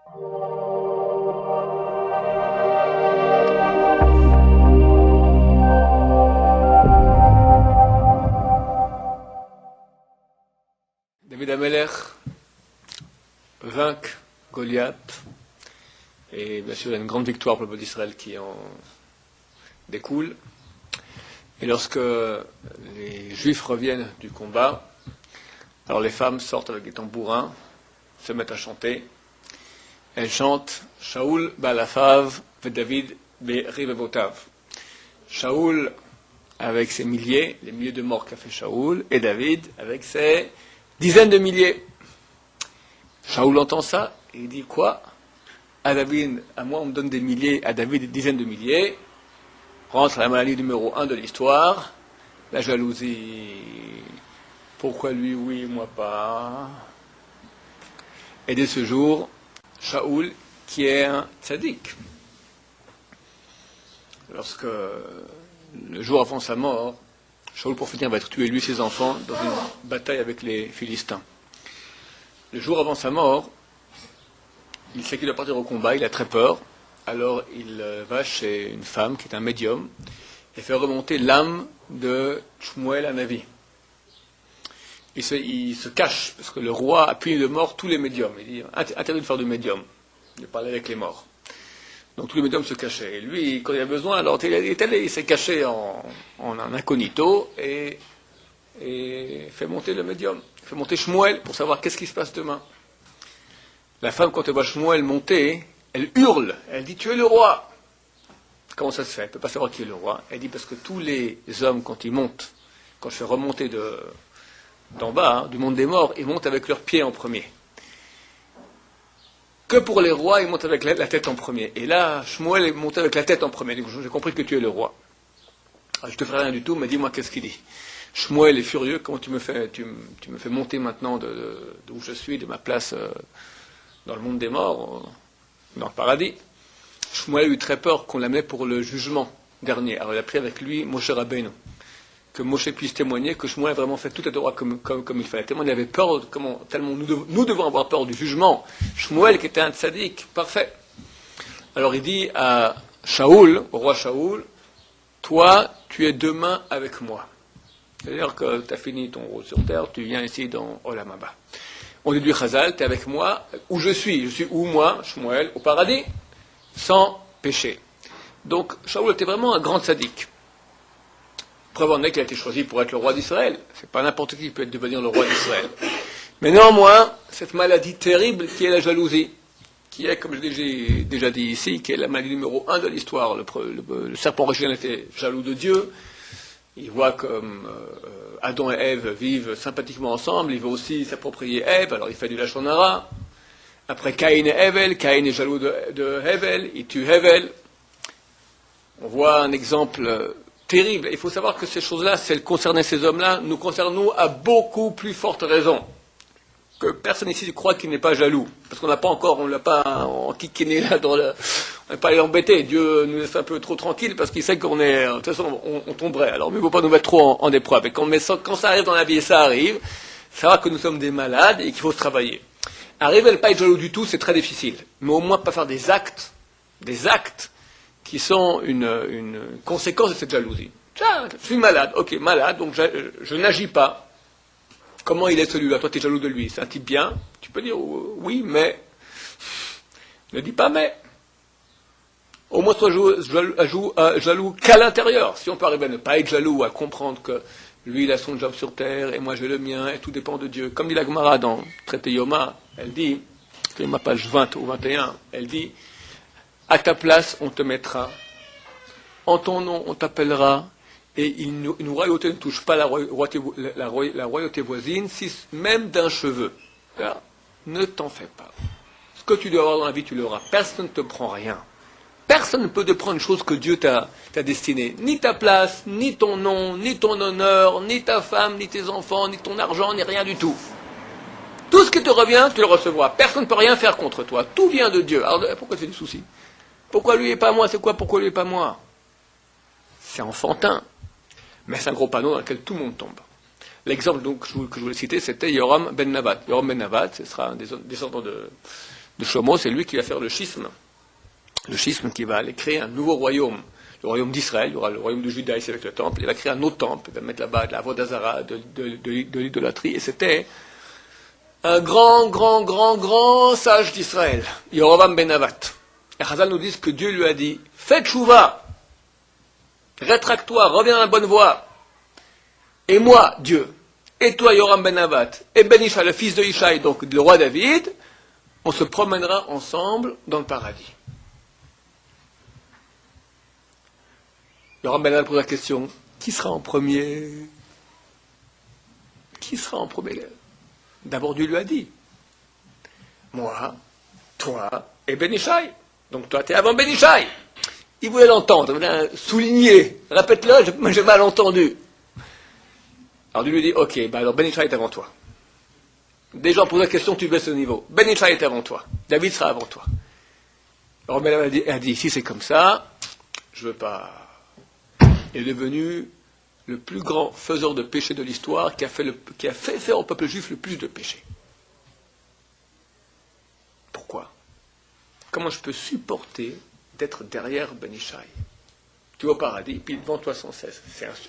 David Amelech vainc Goliath, et bien sûr il y a une grande victoire pour le peuple d'Israël qui en découle. Et lorsque les Juifs reviennent du combat, alors les femmes sortent avec des tambourins, se mettent à chanter. Elles chantent « Shaoul ba'alafav ve David be'rivevotav ». Shaoul avec ses milliers, les milliers de morts qu'a fait Shaoul, et David avec ses dizaines de milliers. Shaoul entend ça, et il dit quoi? À David, à moi on me donne des milliers, à David des dizaines de milliers. Rentre la maladie numéro 1 de l'histoire, la jalousie. Pourquoi lui oui, moi pas? Et dès ce jour, Shaoul, qui est un tzaddik, lorsque le jour avant sa mort, Shaoul pour finir va être tué, lui et ses enfants, dans une bataille avec les Philistins. Le jour avant sa mort, il sait qu'il doit partir au combat, il a très peur, alors il va chez une femme qui est un médium et fait remonter l'âme de Shmuel Hanavi. Il se cache, parce que le roi a puni de mort tous les médiums. Il dit interdit de faire du médium, de parler avec les morts. Donc tous les médiums se cachaient. Et lui, quand il a besoin, alors il s'est caché en incognito et fait monter le médium. Il fait monter Shmuel pour savoir qu'est-ce qui se passe demain. La femme, quand elle voit Shmuel monter, elle hurle. Elle dit « Tu es le roi !» Comment ça se fait? Elle ne peut pas savoir qui est le roi. Elle dit « Parce que tous les hommes, quand ils montent, quand je fais remonter d'en bas, du monde des morts, ils montent avec leurs pieds en premier. Que pour les rois, ils montent avec la tête en premier. Et là, Shmuel est monté avec la tête en premier. Donc j'ai compris que tu es le roi. Alors, je te ferai rien du tout, mais dis-moi qu'est-ce qu'il dit. Shmuel est furieux. Comment tu me fais monter maintenant d'où je suis, de ma place dans le monde des morts, dans le paradis. Shmuel a eu très peur qu'on l'amenait pour le jugement dernier. Alors il a pris avec lui Moshe Rabbeinu, que Moshe puisse témoigner que Shmuel a vraiment fait tout à droit comme il fallait. Tellement il avait peur, tellement nous devons avoir peur du jugement. Shmuel qui était un tzaddik, parfait. Alors il dit à Shaoul, au roi Shaoul, toi, tu es demain avec moi. C'est-à-dire que tu as fini ton rôle sur terre, tu viens ici dans Olam Haba. On dit lui Chazal, tu es avec moi, où je suis où moi, Shmuel, au paradis, sans péché. Donc Shaoul était vraiment un grand tzaddik. Preuve en est qu'il a été choisi pour être le roi d'Israël. C'est pas n'importe qui peut devenir le roi d'Israël. Mais néanmoins, cette maladie terrible qui est la jalousie, qui est, comme je l'ai déjà dit ici, qui est la maladie numéro 1 de l'histoire. Le serpent originel était jaloux de Dieu. Il voit comme Adam et Ève vivent sympathiquement ensemble. Il veut aussi s'approprier Ève, alors il fait du lachon hara. Après Caïn et Hevel, Caïn est jaloux de Hevel, il tue Hevel. On voit un exemple terrible. Il faut savoir que ces choses-là, si elles concernaient ces hommes-là, nous concernent nous à beaucoup plus forte raison. Que personne ici croit qu'il n'est pas jaloux. Parce qu'on on l'a pas enquiquiné là on n'est pas allé l'embêter. Dieu nous laisse un peu trop tranquille parce qu'il sait qu'on est, de toute façon, on tomberait. Alors, mais il ne faut pas nous mettre trop en épreuve. Et quand ça arrive dans la vie, et ça arrive, savoir que nous sommes des malades et qu'il faut se travailler. Arriver à ne pas être jaloux du tout, c'est très difficile. Mais au moins pas faire des actes qui sont une conséquence de cette jalousie. Tiens, je suis malade, ok, malade, donc je n'agis pas. Comment il est celui-là? Toi, tu es jaloux de lui. C'est un type bien. Tu peux dire oui, mais. Ne dis pas mais. Au moins, sois jaloux qu'à l'intérieur. Si on peut arriver à ne pas être jaloux, à comprendre que lui, il a son job sur terre, et moi, j'ai le mien, et tout dépend de Dieu. Comme dit la Gemara dans Traité Yoma, elle dit, c'est ma page 20 ou 21, elle dit, à ta place, on te mettra, en ton nom, on t'appellera, et une royauté ne touche pas la royauté voisine, si même d'un cheveu. Là, ne t'en fais pas. Ce que tu dois avoir dans la vie, tu l'auras. Personne ne te prend rien. Personne ne peut te prendre une chose que Dieu t'a destinée. Ni ta place, ni ton nom, ni ton honneur, ni ta femme, ni tes enfants, ni ton argent, ni rien du tout. Tout ce qui te revient, tu le recevras. Personne ne peut rien faire contre toi. Tout vient de Dieu. Alors pourquoi c'est du souci? Pourquoi lui et pas moi? C'est quoi pourquoi lui et pas moi? C'est enfantin. Mais c'est un gros panneau dans lequel tout le monde tombe. L'exemple donc, que je voulais citer, c'était Yoram ben Nabat. Yoram ben Nabat, ce sera un descendant de Shlomo, c'est lui qui va faire le schisme. Le schisme qui va aller créer un nouveau royaume. Le royaume d'Israël, il y aura le royaume de Juda ici avec le temple, il va créer un autre temple, il va mettre là-bas de la Vodazara, de l'idolâtrie, et c'était un grand sage d'Israël, Yerovam ben Navat. Et Chazal nous dit que Dieu lui a dit, fais tchouva, rétracte-toi, reviens à la bonne voie. Et moi, Dieu, et toi, Yerovam ben Navat, et Ben Ishaï, le fils de Ishaï, donc le roi David, on se promènera ensemble dans le paradis. Yerovam ben Navat pose la question, qui sera en premier? Qui sera en premier? D'abord, Dieu lui a dit, moi, toi et Ben Ishaï. Donc toi, tu es avant Ben Ishaï. Il voulait l'entendre, il voulait souligner. Répète-le, moi j'ai mal entendu. Alors Dieu lui dit, ok, alors Ben Ishaï est avant toi. Des gens posent la question, tu baisses le niveau. Ben Ishaï est avant toi. David sera avant toi. Alors Ben a dit, si c'est comme ça, je veux pas. Il est devenu le plus grand faiseur de péché de l'histoire qui a fait faire au peuple juif le plus de péchés. Pourquoi? Comment je peux supporter d'être derrière Ben Ishaï? Tu es au paradis, puis devant toi sans cesse.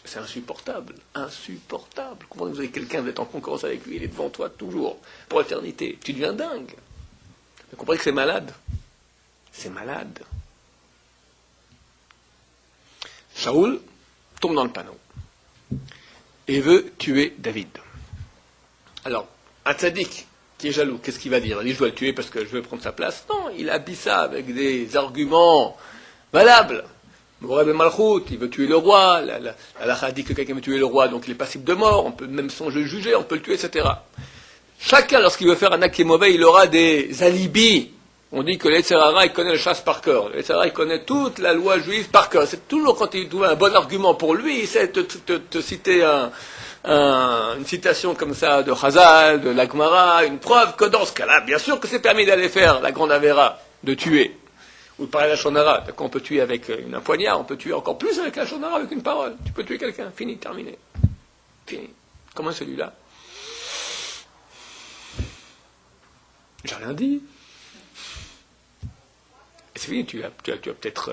C'est insupportable. Insupportable. Comment vous avez quelqu'un, vous êtes en concurrence avec lui, il est devant toi toujours, pour l'éternité. Tu deviens dingue. Vous comprenez que c'est malade? C'est malade. Shaoul tombe dans le panneau et veut tuer David. Alors, un tzaddik qui est jaloux, qu'est-ce qu'il va dire? Il dit, je dois le tuer parce que je veux prendre sa place. Non, il habille ça avec des arguments valables. Moreb Malchut, il veut tuer le roi, la halakha dit que quelqu'un veut tuer le roi, donc il est passible de mort, on peut même sans le juger, on peut le tuer, etc. Chacun, lorsqu'il veut faire un acte qui est mauvais, il aura des alibis. On dit que l'Etzerara, il connaît le chasse par cœur. L'Etzerara, il connaît toute la loi juive par cœur. C'est toujours quand il trouve un bon argument pour lui, il sait te citer une citation comme ça de Chazal, de la Gemara, une preuve que dans ce cas-là, bien sûr que c'est permis d'aller faire la grande Avera, de tuer. Ou de parler la Shonara. On peut tuer avec un poignard, on peut tuer encore plus avec la Shonara, avec une parole. Tu peux tuer quelqu'un, fini, terminé. Fini. Comment celui-là? J'ai rien dit. Et c'est fini, tu as peut-être...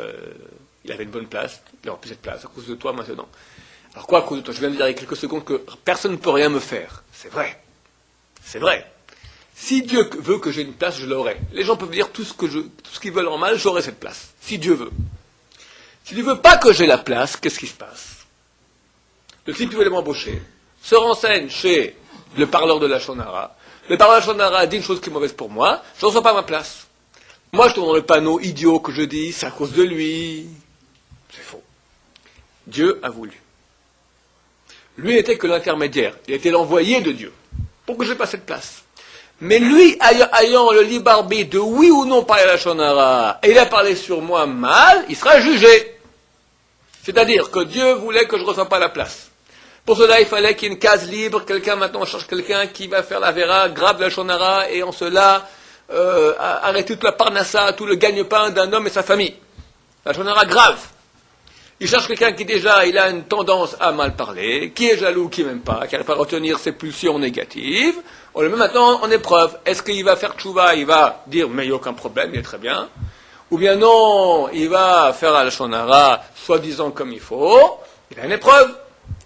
il avait une bonne place, il n'aura plus cette place, à cause de toi maintenant. Alors quoi à cause de toi? Je viens de dire il y a quelques secondes que personne ne peut rien me faire. C'est vrai. C'est vrai. Si Dieu veut que j'ai une place, je l'aurai. Les gens peuvent dire tout ce qu'ils veulent en mal, j'aurai cette place. Si Dieu veut. Si Dieu ne veut pas que j'ai la place, qu'est-ce qui se passe? Le type qui voulait m'embaucher se renseigne chez le parleur de la Shonara. Le parleur de la Shonara dit une chose qui est mauvaise pour moi, je ne reçois pas ma place. Moi, je tourne dans le panneau idiot que je dis, c'est à cause de lui. C'est faux. Dieu a voulu. Lui n'était que l'intermédiaire. Il était l'envoyé de Dieu. Pour que je passe cette place. Mais lui, ayant le libre arbitre de oui ou non parler à la Shonara, et il a parlé sur moi mal, il sera jugé. C'est-à-dire que Dieu voulait que je ne reçoive pas la place. Pour cela, il fallait qu'il y ait une case libre. Quelqu'un, maintenant, on cherche quelqu'un qui va faire la Vera, grave la Shonara, et en cela, arrêter toute la parnassa, tout le gagne-pain d'un homme et sa famille. La Shonara grave. Il cherche quelqu'un qui déjà, il a une tendance à mal parler, qui est jaloux, qui n'aime pas, qui n'arrive pas à retenir ses pulsions négatives. On le met maintenant en épreuve. Est-ce qu'il va faire tchouva? Il va dire, mais il n'y a aucun problème, il est très bien. Ou bien non, il va faire à la Shonara, soi-disant comme il faut. Il a une épreuve.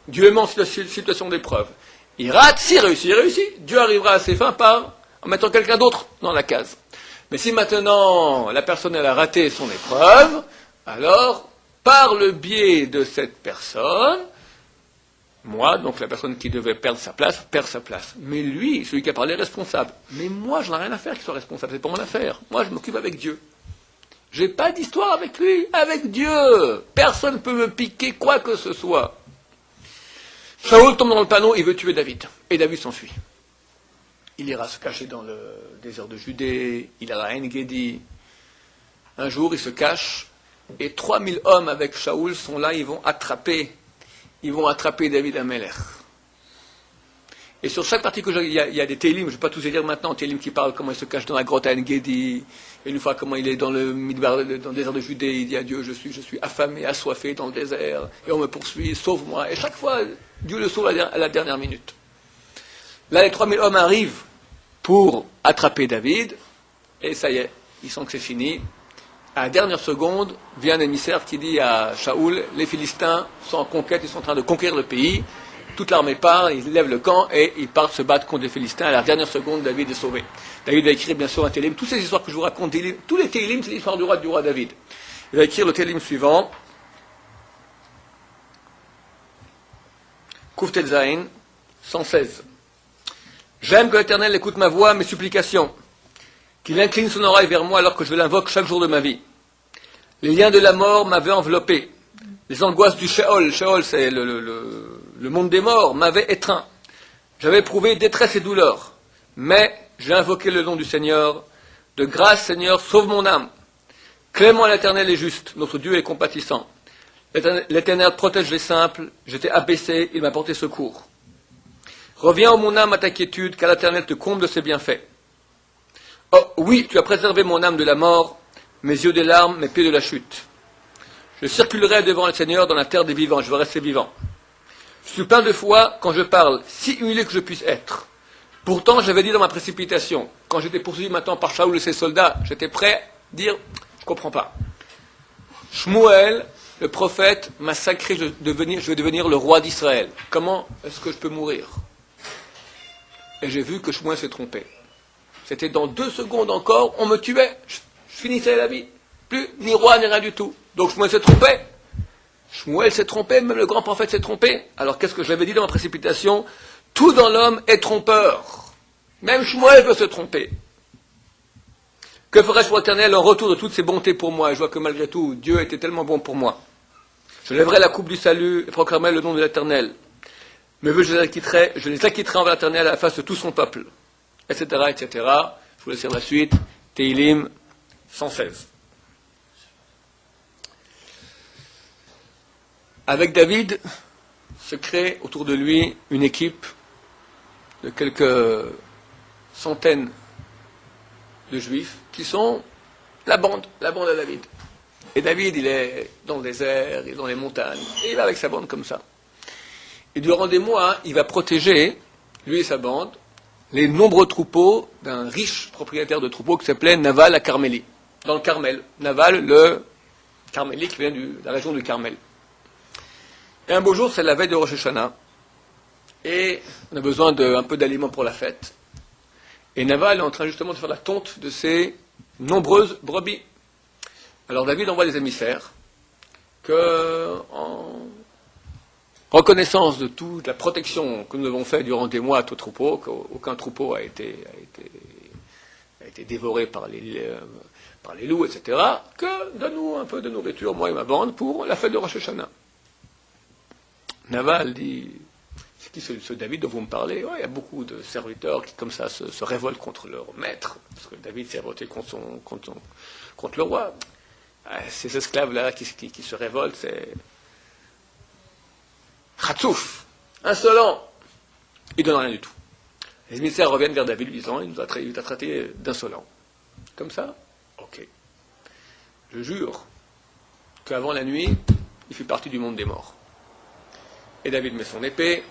Dieu aimant cette situation d'épreuve. Il rate, s'il réussit, il réussit. Dieu arrivera à ses fins en mettant quelqu'un d'autre dans la case. Mais si maintenant la personne elle a raté son épreuve, alors, par le biais de cette personne, moi, donc la personne qui devait perdre sa place, perd sa place. Mais lui, celui qui a parlé, est responsable. Mais moi, je n'ai rien à faire qu'il soit responsable, c'est pas mon affaire. Moi, je m'occupe avec Dieu. J'ai pas d'histoire avec lui, avec Dieu. Personne ne peut me piquer quoi que ce soit. Shaoul tombe dans le panneau, il veut tuer David. Et David s'enfuit. Il ira se cacher dans le désert de Judée, il ira à En-Gedi. Un jour, il se cache, et 3000 hommes avec Shaoul sont là, ils vont attraper David Amelech. Et sur chaque partie il y a des télim, je ne vais pas tous les lire maintenant, télim qui parlent comment il se cache dans la grotte à En-Gedi, et une fois comment il est dans le désert de Judée, il dit à Dieu, je suis affamé, assoiffé dans le désert, et on me poursuit, sauve-moi. Et chaque fois, Dieu le sauve à la dernière minute. Là, les 3000 hommes arrivent pour attraper David, et ça y est, ils sentent que c'est fini. À la dernière seconde, vient un émissaire qui dit à Shaoul, les Philistins sont en conquête, ils sont en train de conquérir le pays, toute l'armée part, ils lèvent le camp et ils partent se battre contre les Philistins. À la dernière seconde, David est sauvé. David va écrire bien sûr un télim. Toutes ces histoires que je vous raconte, tous les télim, c'est l'histoire du roi David. Il va écrire le télim suivant. Kouf Zain, 116. J'aime que l'Éternel écoute ma voix, mes supplications, qu'il incline son oreille vers moi alors que je l'invoque chaque jour de ma vie. Les liens de la mort m'avaient enveloppé. Les angoisses du Sheol, Sheol c'est le monde des morts, m'avaient étreint. J'avais éprouvé détresse et douleur. Mais j'ai invoqué le nom du Seigneur. De grâce, Seigneur, sauve mon âme. Clément l'Éternel est juste, notre Dieu est compatissant. L'Éternel protège les simples, j'étais abaissé, il m'a porté secours. Reviens, ô mon âme, à ta quiétude, car l'Éternel te comble de ses bienfaits. Oh oui, tu as préservé mon âme de la mort, mes yeux des larmes, mes pieds de la chute. Je circulerai devant le Seigneur dans la terre des vivants, je veux rester vivant. Je suis plein de foi quand je parle, si humilié que je puisse être. Pourtant, j'avais dit dans ma précipitation, quand j'étais poursuivi maintenant par Shaoul et ses soldats, j'étais prêt à dire, je ne comprends pas. Shmuel, le prophète, m'a sacré, je vais devenir le roi d'Israël. Comment est-ce que je peux mourir? Et j'ai vu que Shmuel s'est trompé. C'était dans 2 secondes encore, on me tuait, je finissais la vie. Plus ni roi ni rien du tout. Donc Shmuel s'est trompé. Shmuel s'est trompé, même le grand prophète s'est trompé. Alors qu'est-ce que j'avais dit dans ma précipitation? Tout dans l'homme est trompeur. Même Shmuel peut se tromper. Que ferais-je pour l'Éternel en retour de toutes ses bontés pour moi? Et je vois que malgré tout, Dieu était tellement bon pour moi. Je lèverai la coupe du salut et proclamerai le nom de l'Éternel. Mes vœux, je les acquitterai envers l'Éternel à la face de tout son peuple. Etc., etc. Je vous laisse lire la suite. Tehilim 116. Avec David, se crée autour de lui une équipe de quelques centaines de juifs qui sont la bande à David. Et David, il est dans le désert, il est dans les montagnes, et il va avec sa bande comme ça. Et durant des mois, il va protéger, lui et sa bande, les nombreux troupeaux d'un riche propriétaire de troupeaux qui s'appelait Naval à Carmélie, dans le Carmel. Naval, le Carmélie, qui vient de la région du Carmel. Et un beau jour, c'est la veille de Rosh Hashanah, et on a besoin d'un peu d'aliments pour la fête. Et Naval est en train justement de faire la tonte de ses nombreuses brebis. Alors David envoie des émissaires que, en reconnaissance de toute la protection que nous avons faite durant des mois à tout troupeau, qu'aucun troupeau a été dévoré par les loups, etc., que donne-nous un peu de nourriture, moi et ma bande, pour la fête de Rosh Hashanah. Naval dit, c'est qui ce David dont vous me parlez? Ouais, il y a beaucoup de serviteurs qui, comme ça, se révoltent contre leur maître, parce que David s'est révolté contre le roi. Ces esclaves-là qui se révoltent, c'est Khatsouf, insolent. Il ne donne rien du tout. Les émissaires reviennent vers David lui disant, il nous a traité d'insolent. Comme ça? Ok. Je jure qu'avant la nuit, il fait partie du monde des morts. Et David met son épée,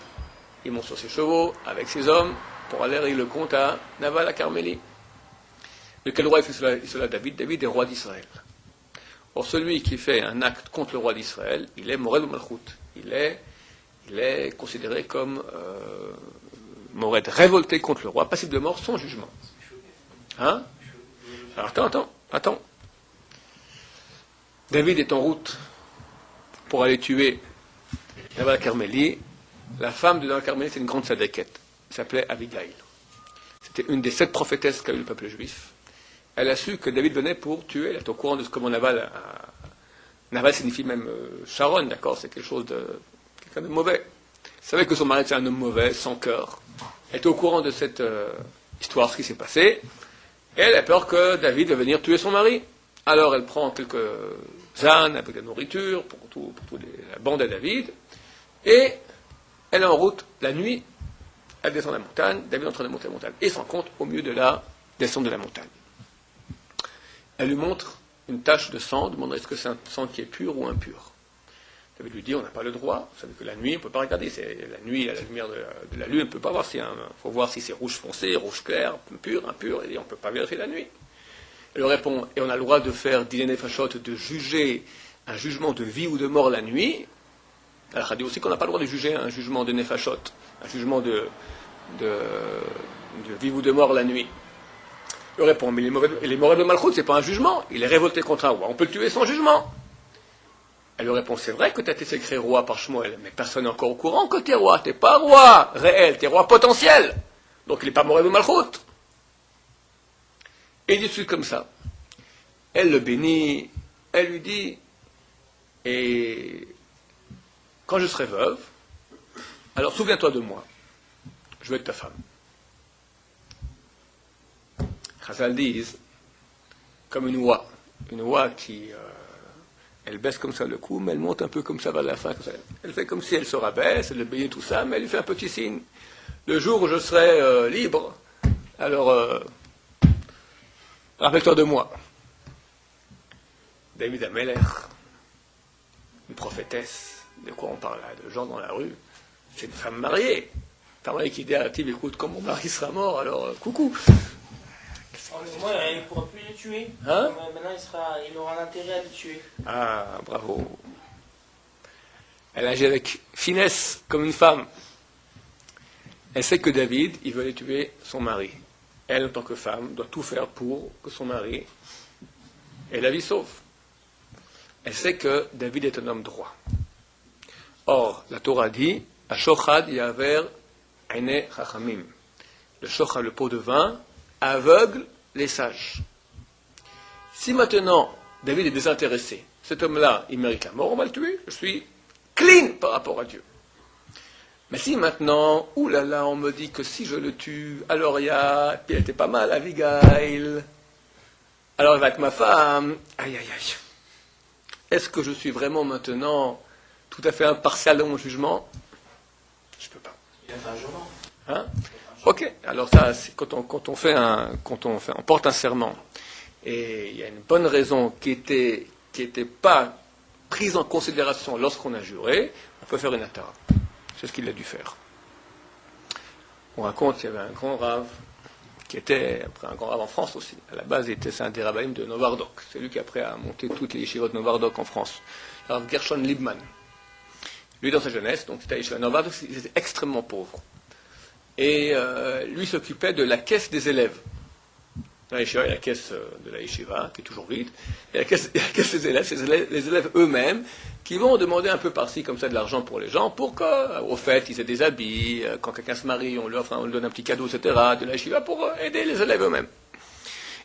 il monte sur ses chevaux, avec ses hommes, pour aller régler le compte à Naval à Carmélie. De quel roi il fait cela David? David est roi d'Israël. Or, celui qui fait un acte contre le roi d'Israël, il est Mored Malchut. Il est considéré comme Mored, révolté contre le roi, passible de mort sans jugement. Hein? Alors, attends. David est en route pour aller tuer Naval Carmélie. La femme de Naval Carmélie, c'est une grande sadéquette. Elle s'appelait Abigail. C'était une des 7 prophétesses qu'a eu le peuple juif. Elle a su que David venait pour tuer. Elle est au courant de ce comment Naval signifie même Sharon, d'accord? C'est quelque chose de quelqu'un de mauvais. Elle savait que son mari était un homme mauvais, sans cœur. Elle était au courant de cette histoire, ce qui s'est passé. Et elle a peur que David va venir tuer son mari. Alors elle prend quelques ânes, un peu de nourriture pour la bande à David. Et elle est en route la nuit. Elle descend la montagne. David est en train de monter la montagne. Et se rend compte au milieu de la descente de la montagne. Elle lui montre une tache de sang, demande est-ce que c'est un sang qui est pur ou impur. David lui dit on n'a pas le droit, vous savez que la nuit on ne peut pas regarder, c'est la nuit à la lumière de la lune, on ne peut pas voir il faut voir si c'est rouge foncé, rouge clair, pur, impur, et on ne peut pas vérifier la nuit. Elle lui répond, et on a le droit de faire Diné Nefashot, de juger un jugement de vie ou de mort la nuit. Elle a dit aussi qu'on n'a pas le droit de juger un jugement de Nefashot, un jugement de vie ou de mort la nuit. Elle lui répond, mais les mauvais de Malchut, c'est pas un jugement, il est révolté contre un roi, on peut le tuer sans jugement. Elle lui répond, c'est vrai que tu as été sacré roi par Shmuel, mais personne n'est encore au courant que tu es roi, tu n'es pas roi réel, tu es roi potentiel. Donc il n'est pas mauvais de Malchut. Et il discute comme ça. Elle le bénit, elle lui dit, et quand je serai veuve, alors souviens-toi de moi, je veux être ta femme. Chazal disent, comme une oie qui, elle baisse comme ça le cou, mais elle monte un peu comme ça vers la fin. Elle fait comme si elle se rabaisse, elle le bénit tout ça, mais elle lui fait un petit signe. Le jour où je serai libre, alors rappelle-toi de moi. David Ameller, une prophétesse, de quoi on parle là, de gens dans la rue, c'est une femme mariée. Une femme mariée qui dit à Tib, écoute, quand mon mari sera mort, alors coucou. Moi, il ne pourra plus le tuer. Hein? Maintenant, il aura un intérêt à le tuer. Ah, bravo. Elle agit avec finesse, comme une femme. Elle sait que David, il veut aller tuer son mari. Elle, en tant que femme, doit tout faire pour que son mari ait la vie sauve. Elle sait que David est un homme droit. Or, la Torah dit, « Ashochad yaver ene chachamim ». Le shochad, le pot de vin, aveugle les sages. Si maintenant, David est désintéressé, cet homme-là, il mérite la mort, on va le tuer, je suis clean par rapport à Dieu. Mais si maintenant, oulala, on me dit que si je le tue, alors il y a, puis elle était pas mal, Abigail, alors elle va être ma femme, aïe aïe aïe. Est-ce que je suis vraiment maintenant tout à fait impartial dans mon jugement? Je peux pas. Il a fait un jurement. Hein? Ok, alors ça, c'est quand on porte un serment, et il y a une bonne raison qui était pas prise en considération lorsqu'on a juré, on peut faire une atara. C'est ce qu'il a dû faire. On raconte qu'il y avait un grand rave, qui était après un grand rave en France aussi. À la base, c'est un des rabbanim de Novardok. C'est lui qui après a monté toutes les yeshivot de Novardok en France. Le Rav Gershon Liebman. Lui, dans sa jeunesse, donc c'était à Yeshiva Novardok, il était extrêmement pauvre. Et lui s'occupait de la caisse des élèves. Dans la yeshiva, il y a la caisse de la yeshiva, qui est toujours vide, et la caisse des élèves, c'est les élèves eux-mêmes, qui vont demander un peu par-ci, comme ça, de l'argent pour les gens, pour qu'au fait, ils aient des habits, quand quelqu'un se marie, on lui donne un petit cadeau, etc., de la yeshiva, pour aider les élèves eux-mêmes.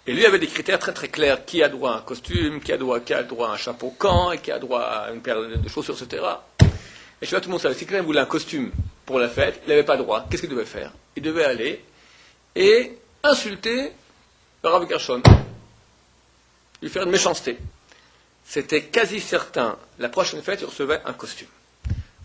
Et lui avait des critères très très clairs, qui a droit à un costume, qui a droit à un chapeau camp, et qui a droit à une paire de chaussures, etc. Et je sais pas, tout le monde savait, si quelqu'un voulait un costume pour la fête, il n'avait pas droit. Qu'est-ce qu'il devait faire? Il devait aller et insulter le Rav Gershon, lui faire une méchanceté. C'était quasi certain, la prochaine fête, il recevait un costume.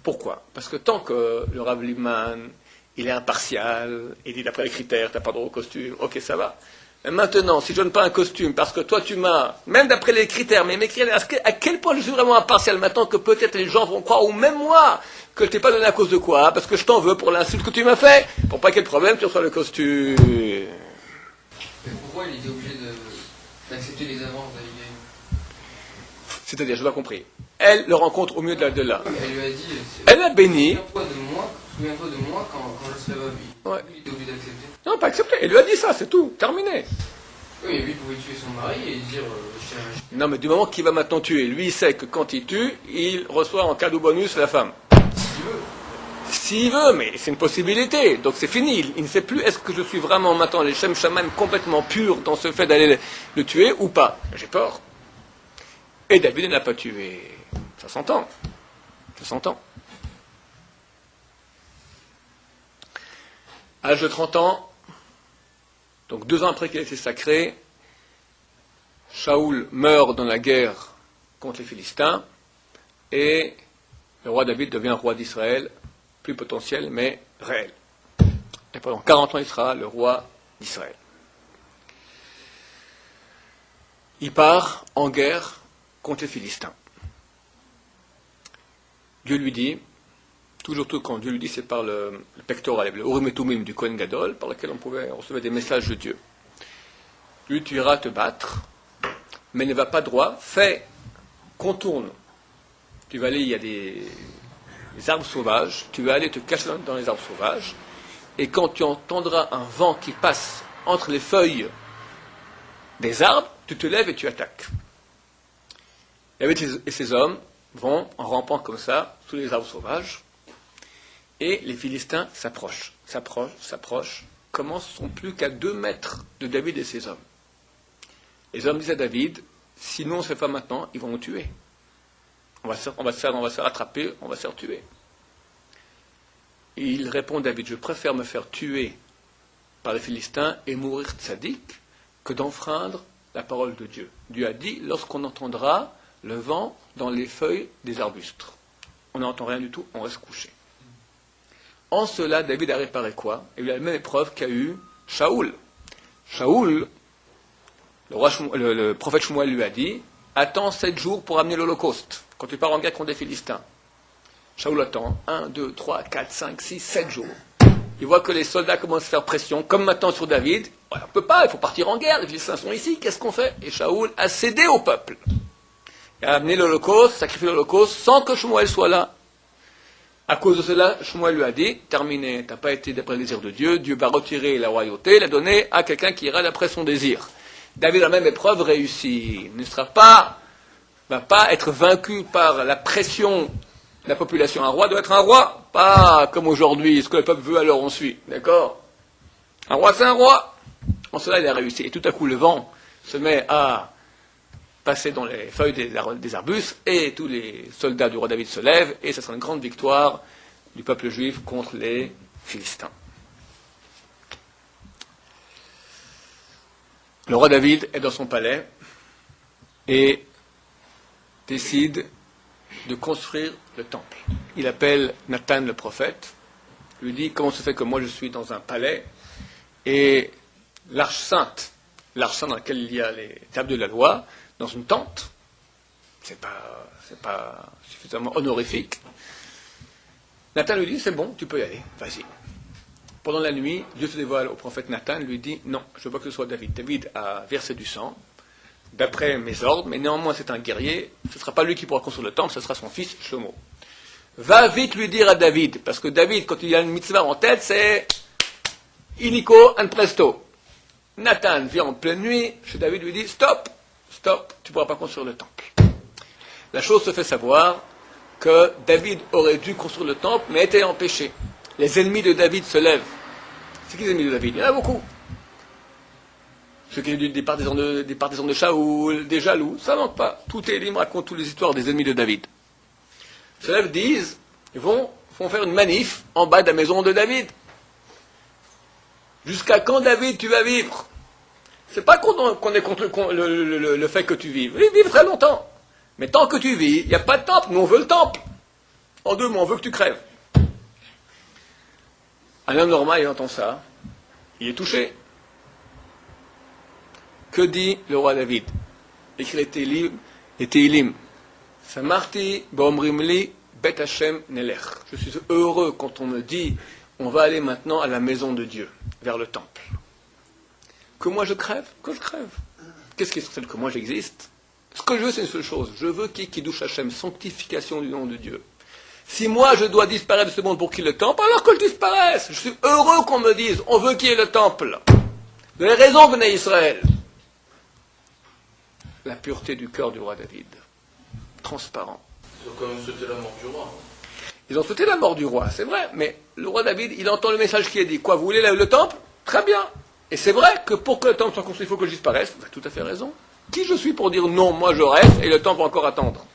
Pourquoi? Parce que tant que le Rav Liebman, il est impartial, il dit d'après les critères, tu n'as pas droit au costume, ok, ça va. Mais maintenant, si je donne pas un costume, parce que toi tu m'as, même d'après les critères, mais mes critères, à quel point je suis vraiment impartial maintenant que peut-être les gens vont croire, ou même moi, que je t'ai pas donné à cause de quoi? Parce que je t'en veux pour l'insulte que tu m'as fait. Pour pas qu'il y ait de problème, tu reçois le costume. Mais pourquoi il était obligé d'accepter les avances d'Abigail? C'est-à-dire, je n'ai pas compris. Elle le rencontre au milieu de là. Elle lui a dit, Elle l'a béni. souviens-toi de moi quand je serai veuve. Ouais. Il était obligé d'accepter. Non, pas accepté. Elle lui a dit ça, c'est tout. Terminé. Oui, et lui pouvait tuer son mari et dire Non, mais du moment qu'il va maintenant tuer, lui, il sait que quand il tue, il reçoit en cadeau bonus la femme. s'il veut. S'il veut, mais c'est une possibilité. Donc c'est fini. Il ne sait plus est-ce que je suis vraiment maintenant les Shem Shaman complètement pur dans ce fait d'aller le tuer ou pas. J'ai peur. Et David ne l'a pas tué. Ça s'entend. Ça s'entend. À l'âge de 30 ans, donc 2 ans après qu'il ait été sacré, Shaoul meurt dans la guerre contre les Philistins et le roi David devient roi d'Israël, plus potentiel mais réel. Et pendant 40 ans, il sera le roi d'Israël. Il part en guerre contre les Philistins. Dieu lui dit, toujours tout quand Dieu lui dit, c'est par le pectoral, le Urim et Tumim du Kohen Gadol, par lequel on recevait des messages de Dieu. Lui, tu iras te battre mais ne va pas droit, contourne. Tu vas aller, il y a des arbres sauvages, tu vas aller te cacher dans les arbres sauvages, et quand tu entendras un vent qui passe entre les feuilles des arbres, tu te lèves et tu attaques. Et ces hommes vont en rampant comme ça, sous les arbres sauvages, et les Philistins s'approchent, commencent, sont plus qu'à 2 mètres de David et ses hommes. Les hommes disent à David, si nous on ne se fait pas maintenant, ils vont nous tuer. On va se faire attraper, on va se faire tuer. Et il répond, David, je préfère me faire tuer par les Philistins et mourir tzaddik que d'enfreindre la parole de Dieu. Dieu a dit, lorsqu'on entendra le vent dans les feuilles des arbustes. On n'entend rien du tout, on reste couché. En cela, David a réparé quoi? Il a eu la même épreuve qu'a eu Shaoul. Shaoul, le prophète Shmuel lui a dit, attends 7 jours pour amener l'Holocauste, quand tu pars en guerre contre des Philistins. Shaoul attend 1, 2, 3, 4, 5, 6, 7 jours. Il voit que les soldats commencent à faire pression, comme maintenant sur David. On ne peut pas, il faut partir en guerre, les Philistins sont ici, qu'est-ce qu'on fait? Et Shaoul a cédé au peuple. Il a amené l'Holocauste, sacrifié l'Holocauste, sans que Shmuel soit là. À cause de cela, Shmuel lui a dit, terminé, tu n'as pas été d'après le désir de Dieu, Dieu va retirer la royauté, la donner à quelqu'un qui ira d'après son désir. David, la même épreuve, réussit. Il ne va pas être vaincu par la pression de la population. Un roi doit être un roi, pas comme aujourd'hui, ce que le peuple veut, alors on suit. D'accord? Un roi, c'est un roi. En cela, il a réussi. Et tout à coup, le vent se met à passer dans les feuilles des arbustes, et tous les soldats du roi David se lèvent, et ce sera une grande victoire du peuple juif contre les Philistins. Le roi David est dans son palais et décide de construire le temple. Il appelle Nathan le prophète, lui dit, comment se fait que moi je suis dans un palais et l'arche sainte dans laquelle il y a les tables de la loi, dans une tente, c'est pas suffisamment honorifique. Nathan lui dit, c'est bon, tu peux y aller, vas-y. Pendant la nuit, Dieu se dévoile au prophète Nathan, lui dit, non, je veux pas que ce soit David. David a versé du sang, d'après mes ordres, mais néanmoins c'est un guerrier, ce ne sera pas lui qui pourra construire le temple, ce sera son fils Shlomo. Va vite lui dire à David, parce que David, quand il a une mitzvah en tête, c'est illico and presto. Nathan vient en pleine nuit, chez David lui dit, stop, tu ne pourras pas construire le temple. La chose se fait savoir que David aurait dû construire le temple, mais était empêché. Les ennemis de David se lèvent. C'est qui les ennemis de David? Il y en a beaucoup. Ceux qui sont des partisans de Shaoul, des jaloux, ça ne manque pas. Tout est libre, raconte toutes les histoires des ennemis de David. Se lèvent, disent, ils vont faire une manif en bas de la maison de David. Jusqu'à quand, David, tu vas vivre? C'est pas qu'on est contre le fait que tu vives. Oui, vive très longtemps. Mais tant que tu vis, il n'y a pas de temple. Nous, on veut le temple. En 2 mots, on veut que tu crèves. Un homme normal, il entend ça. Il est touché. Que dit le roi David? Écrit les Téhilim. Samarti b'omrimli bet Hashem nelech. Je suis heureux quand on me dit, on va aller maintenant à la maison de Dieu, vers le temple. Que moi je crève? Que je crève. Qu'est-ce qui est celle que moi j'existe? Ce que je veux, c'est une seule chose. Je veux Kiddush Hashem, sanctification du nom de Dieu. Si moi je dois disparaître de ce monde pour qu'il y ait le temple, alors que je disparaisse. Je suis heureux qu'on me dise, on veut qu'il y ait le temple. Vous avez raison, Bnei Israël. La pureté du cœur du roi David. Transparent. Ils ont quand même souhaité la mort du roi. Ils ont souhaité la mort du roi, c'est vrai, mais le roi David, il entend le message qui est dit. Quoi, vous voulez le temple? Très bien. Et c'est vrai que pour que le temple soit construit, il faut que je disparaisse. Vous avez tout à fait raison. Qui je suis pour dire non, moi je reste, et le temple va encore attendre?